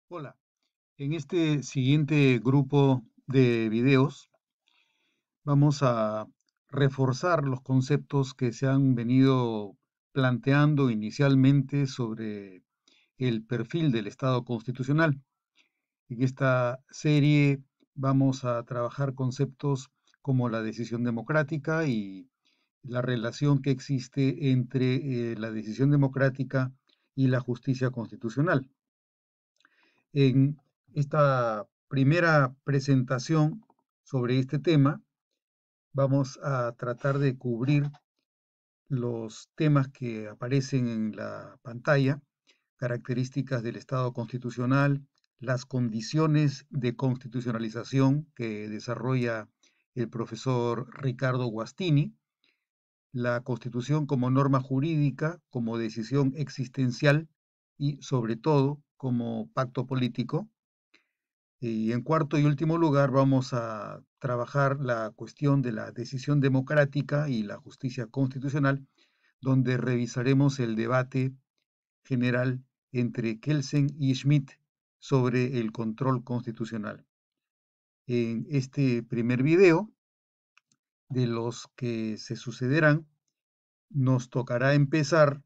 Hola, en este siguiente grupo de videos vamos a reforzar los conceptos que se han venido planteando inicialmente sobre el perfil del Estado constitucional. En esta serie vamos a trabajar conceptos como la decisión democrática y la relación que existe entre la decisión democrática y la justicia constitucional. En esta primera presentación sobre este tema, vamos a tratar de cubrir los temas que aparecen en la pantalla, características del Estado constitucional, las condiciones de constitucionalización que desarrolla el profesor Ricardo Guastini, la Constitución como norma jurídica, como decisión existencial y sobre todo como pacto político. Y en cuarto y último lugar, vamos a trabajar la cuestión de la decisión democrática y la justicia constitucional, donde revisaremos el debate general entre Kelsen y Schmidt sobre el control constitucional. En este primer video, de los que se sucederán, nos tocará empezar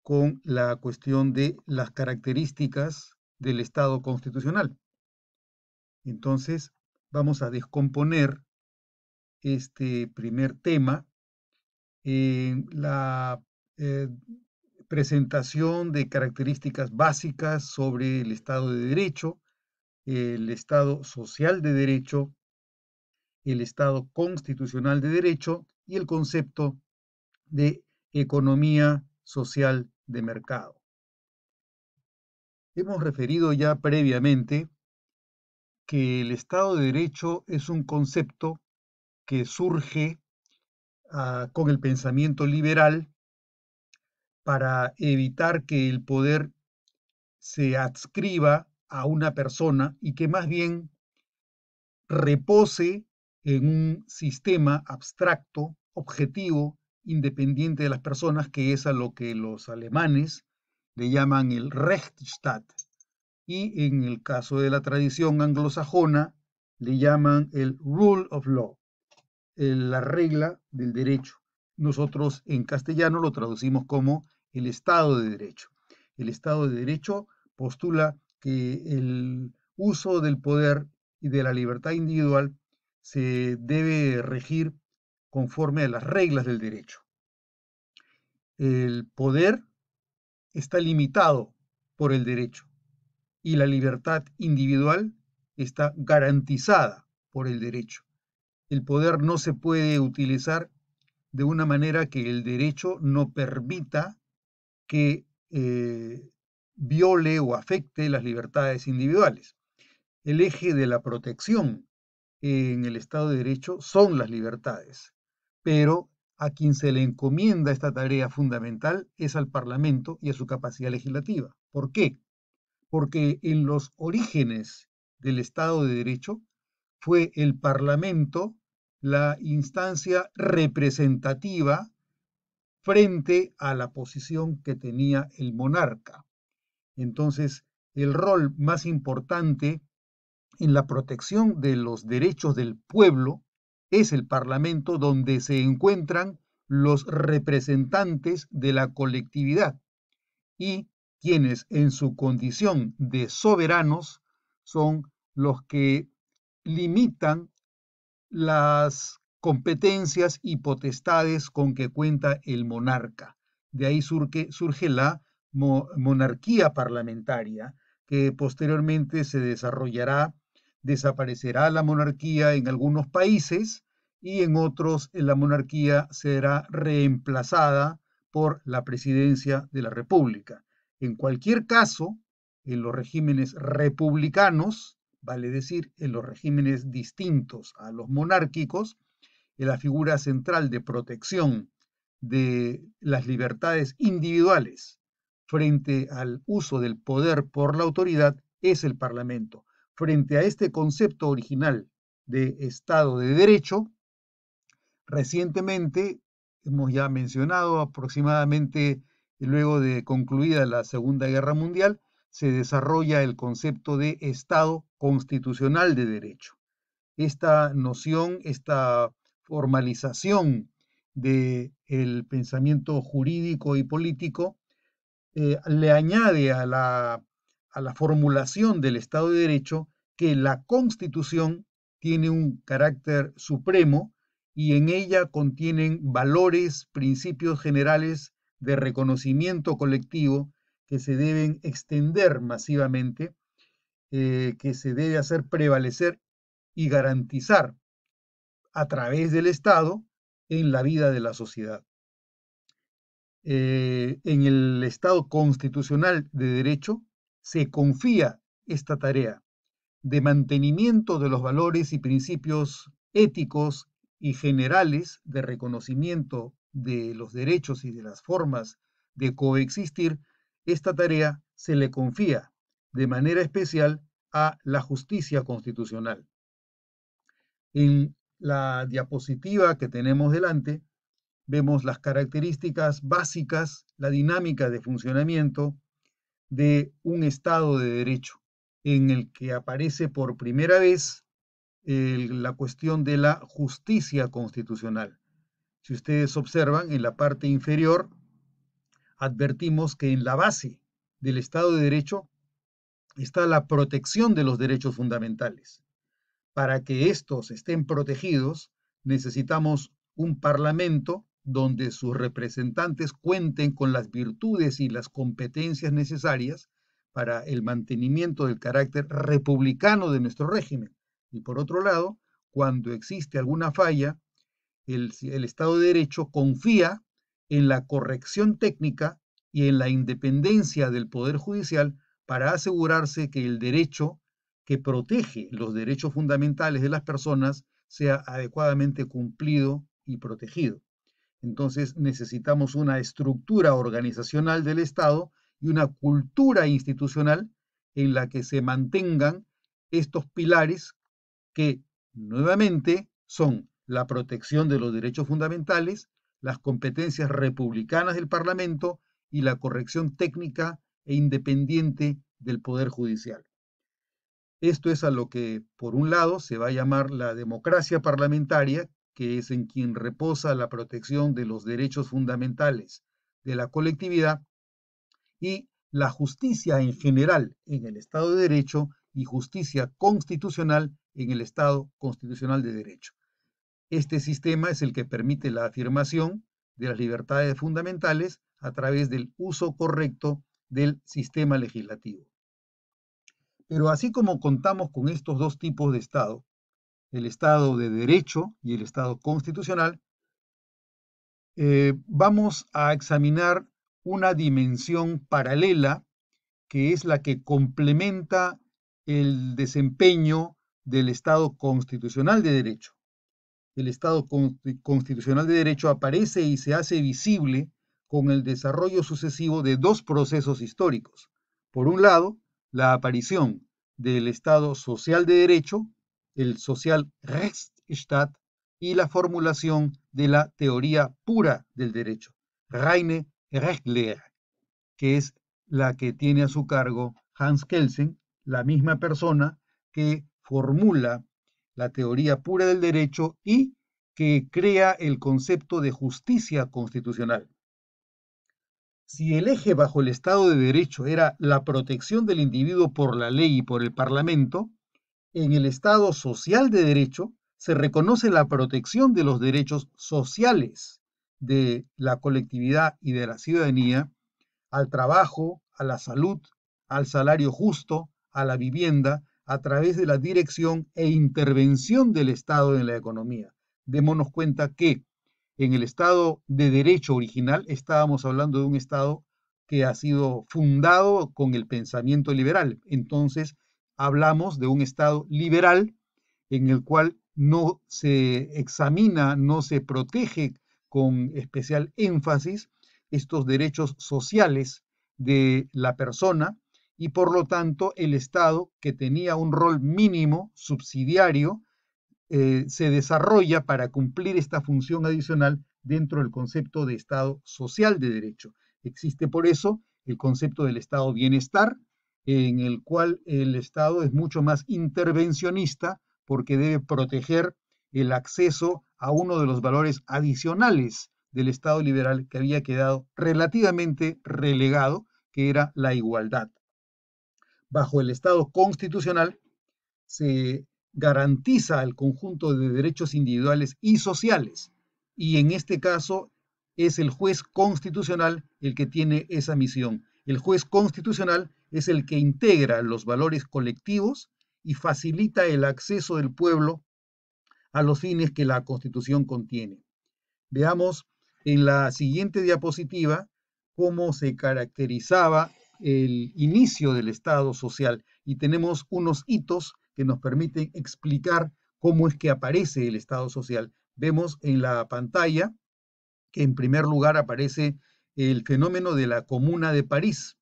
con la cuestión de las características del Estado constitucional. Entonces, vamos a descomponer este primer tema en la eh, presentación de características básicas sobre el Estado de Derecho, el Estado social de derecho, el Estado constitucional de derecho y el concepto de economía social de mercado. Hemos referido ya previamente que el Estado de Derecho es un concepto que surge con el pensamiento liberal para evitar que el poder se adscriba a una persona y que más bien repose en un sistema abstracto, objetivo, independiente de las personas, que es a lo que los alemanes le llaman el Rechtsstaat, y en el caso de la tradición anglosajona le llaman el Rule of Law, la regla del derecho. Nosotros en castellano lo traducimos como el Estado de Derecho. El Estado de Derecho postula que el uso del poder y de la libertad individual se debe regir conforme a las reglas del derecho. El poder está limitado por el derecho y la libertad individual está garantizada por el derecho. El poder no se puede utilizar de una manera que el derecho no permita que viole o afecte las libertades individuales. El eje de la protección en el Estado de Derecho son las libertades, pero a quien se le encomienda esta tarea fundamental es al Parlamento y a su capacidad legislativa. ¿Por qué? Porque en los orígenes del Estado de Derecho fue el Parlamento la instancia representativa frente a la posición que tenía el monarca. Entonces, el rol más importante en la protección de los derechos del pueblo es el Parlamento, donde se encuentran los representantes de la colectividad y quienes en su condición de soberanos son los que limitan las competencias y potestades con que cuenta el monarca. De ahí surge la monarquía parlamentaria, que posteriormente se desarrollará, desaparecerá la monarquía en algunos países y en otros la monarquía será reemplazada por la presidencia de la República. En cualquier caso, en los regímenes republicanos, vale decir, en los regímenes distintos a los monárquicos, la figura central de protección de las libertades individuales frente al uso del poder por la autoridad es el Parlamento. Frente a este concepto original de Estado de Derecho, recientemente hemos ya mencionado aproximadamente luego de concluida la Segunda Guerra Mundial, se desarrolla el concepto de Estado constitucional de derecho. Esta noción, esta formalización del pensamiento jurídico y político le añade a la formulación del Estado de Derecho que la Constitución tiene un carácter supremo y en ella contienen valores, principios generales de reconocimiento colectivo que se deben extender masivamente, que se debe hacer prevalecer y garantizar a través del Estado en la vida de la sociedad. En el Estado constitucional de derecho se confía esta tarea de mantenimiento de los valores y principios éticos y generales de reconocimiento de los derechos y de las formas de coexistir. Esta tarea se le confía de manera especial a la justicia constitucional. En la diapositiva que tenemos delante, vemos las características básicas, la dinámica de funcionamiento de un Estado de Derecho, en el que aparece por primera vez la cuestión de la justicia constitucional. Si ustedes observan, en la parte inferior, advertimos que en la base del Estado de Derecho está la protección de los derechos fundamentales. Para que estos estén protegidos, necesitamos un parlamento donde sus representantes cuenten con las virtudes y las competencias necesarias para el mantenimiento del carácter republicano de nuestro régimen. Y por otro lado, cuando existe alguna falla, el Estado de Derecho confía en la corrección técnica y en la independencia del Poder Judicial para asegurarse que el derecho que protege los derechos fundamentales de las personas sea adecuadamente cumplido y protegido. Entonces necesitamos una estructura organizacional del Estado y una cultura institucional en la que se mantengan estos pilares que nuevamente son la protección de los derechos fundamentales, las competencias republicanas del Parlamento y la corrección técnica e independiente del Poder Judicial. Esto es a lo que, por un lado, se va a llamar la democracia parlamentaria, que es en quien reposa la protección de los derechos fundamentales de la colectividad, y la justicia en general en el Estado de Derecho y justicia constitucional en el Estado constitucional de Derecho. Este sistema es el que permite la afirmación de las libertades fundamentales a través del uso correcto del sistema legislativo. Pero así como contamos con estos dos tipos de Estado, el Estado de Derecho y el Estado constitucional, vamos a examinar una dimensión paralela que es la que complementa el desempeño del Estado constitucional de derecho. El Estado constitucional de derecho aparece y se hace visible con el desarrollo sucesivo de dos procesos históricos. Por un lado, la aparición del Estado social de derecho, el social Rechtsstaat, y la formulación de la teoría pura del derecho, reine Rechtslehre, que es la que tiene a su cargo Hans Kelsen, la misma persona que formula la teoría pura del derecho y que crea el concepto de justicia constitucional. Si el eje bajo el Estado de Derecho era la protección del individuo por la ley y por el Parlamento, en el Estado social de derecho se reconoce la protección de los derechos sociales de la colectividad y de la ciudadanía al trabajo, a la salud, al salario justo, a la vivienda, a través de la dirección e intervención del Estado en la economía. Démonos cuenta que en el Estado de Derecho original estábamos hablando de un Estado que ha sido fundado con el pensamiento liberal. Entonces, hablamos de un Estado liberal en el cual no se examina, no se protege con especial énfasis estos derechos sociales de la persona y por lo tanto el Estado, que tenía un rol mínimo subsidiario, se desarrolla para cumplir esta función adicional dentro del concepto de Estado social de derecho. Existe por eso el concepto del Estado bienestar, en el cual el Estado es mucho más intervencionista porque debe proteger el acceso a uno de los valores adicionales del Estado liberal que había quedado relativamente relegado, que era la igualdad. Bajo el Estado constitucional se garantiza el conjunto de derechos individuales y sociales, y en este caso es el juez constitucional el que tiene esa misión. El juez constitucional es el que integra los valores colectivos y facilita el acceso del pueblo a los fines que la Constitución contiene. Veamos en la siguiente diapositiva cómo se caracterizaba el inicio del Estado social, y tenemos unos hitos que nos permiten explicar cómo es que aparece el Estado social. Vemos en la pantalla que en primer lugar aparece el fenómeno de la Comuna de París,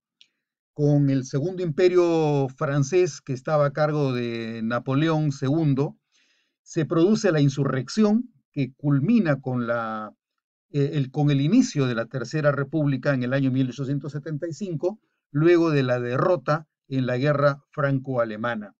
con el Segundo Imperio francés que estaba a cargo de Napoleón II. Se produce la insurrección que culmina con el inicio de la Tercera República en el año 1875, luego de la derrota en la Guerra Franco-Alemana.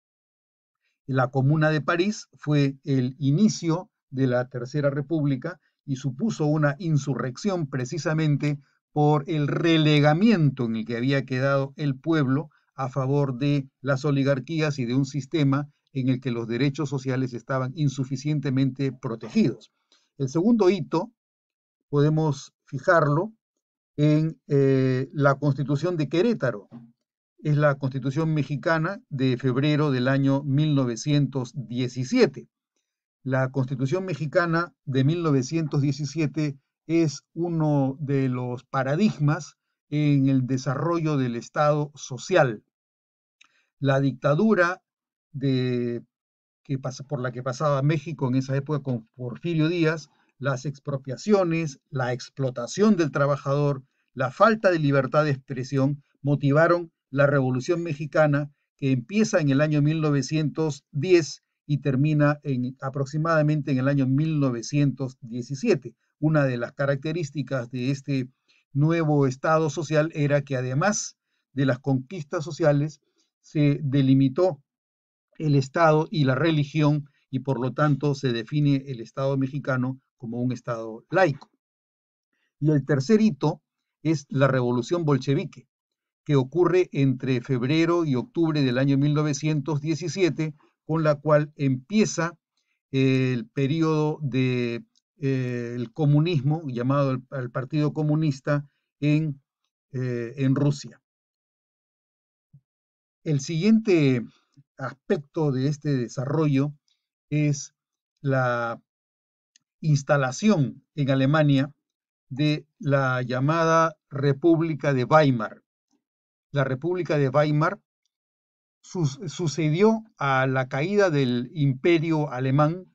La Comuna de París fue el inicio de la Tercera República y supuso una insurrección precisamente por el relegamiento en el que había quedado el pueblo a favor de las oligarquías y de un sistema en el que los derechos sociales estaban insuficientemente protegidos. El segundo hito podemos fijarlo en la Constitución de Querétaro. Es la Constitución mexicana de febrero del año 1917. La Constitución mexicana de 1917 es uno de los paradigmas en el desarrollo del Estado social. La dictadura por la que pasaba México en esa época con Porfirio Díaz, las expropiaciones, la explotación del trabajador, la falta de libertad de expresión motivaron la Revolución Mexicana, que empieza en el año 1910 y termina aproximadamente en el año 1917. Una de las características de este nuevo Estado social era que, además de las conquistas sociales, se delimitó el Estado y la religión, y por lo tanto se define el Estado mexicano como un Estado laico. Y el tercer hito es la Revolución Bolchevique, que ocurre entre febrero y octubre del año 1917, con la cual empieza el periodo del comunismo, llamado el Partido Comunista, en Rusia. El siguiente aspecto de este desarrollo es la instalación en Alemania de la llamada República de Weimar. La República de Weimar sucedió a la caída del Imperio alemán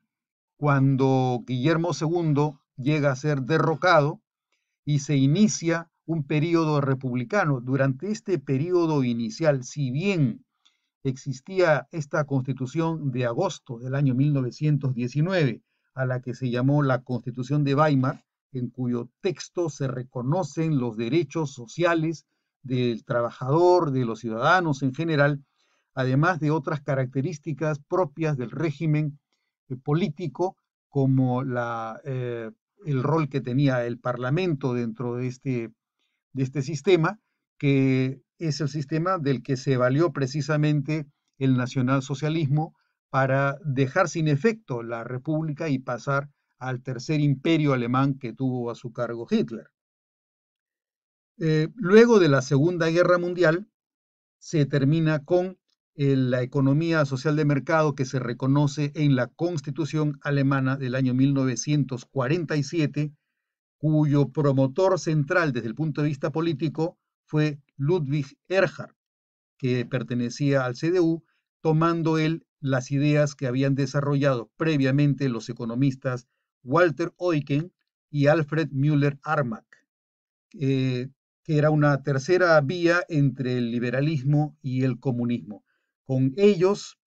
cuando Guillermo II llega a ser derrocado y se inicia un periodo republicano. Durante este periodo inicial, si bien existía esta Constitución de agosto del año 1919, a la que se llamó la Constitución de Weimar, en cuyo texto se reconocen los derechos sociales del trabajador, de los ciudadanos en general, además de otras características propias del régimen político, como el rol que tenía el Parlamento dentro de este sistema, que es el sistema del que se valió precisamente el nacionalsocialismo para dejar sin efecto la república y pasar al tercer imperio alemán que tuvo a su cargo Hitler. Luego de la Segunda Guerra Mundial se termina con la economía social de mercado que se reconoce en la Constitución alemana del año 1947, cuyo promotor central desde el punto de vista político fue Ludwig Erhard, que pertenecía al CDU, tomando él las ideas que habían desarrollado previamente los economistas Walter Eucken y Alfred Müller-Armack, que era una tercera vía entre el liberalismo y el comunismo. Con ellos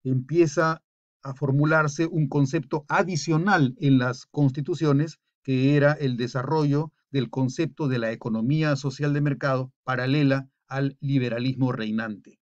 empieza a formularse un concepto adicional en las constituciones, que era el desarrollo del concepto de la economía social de mercado paralela al liberalismo reinante.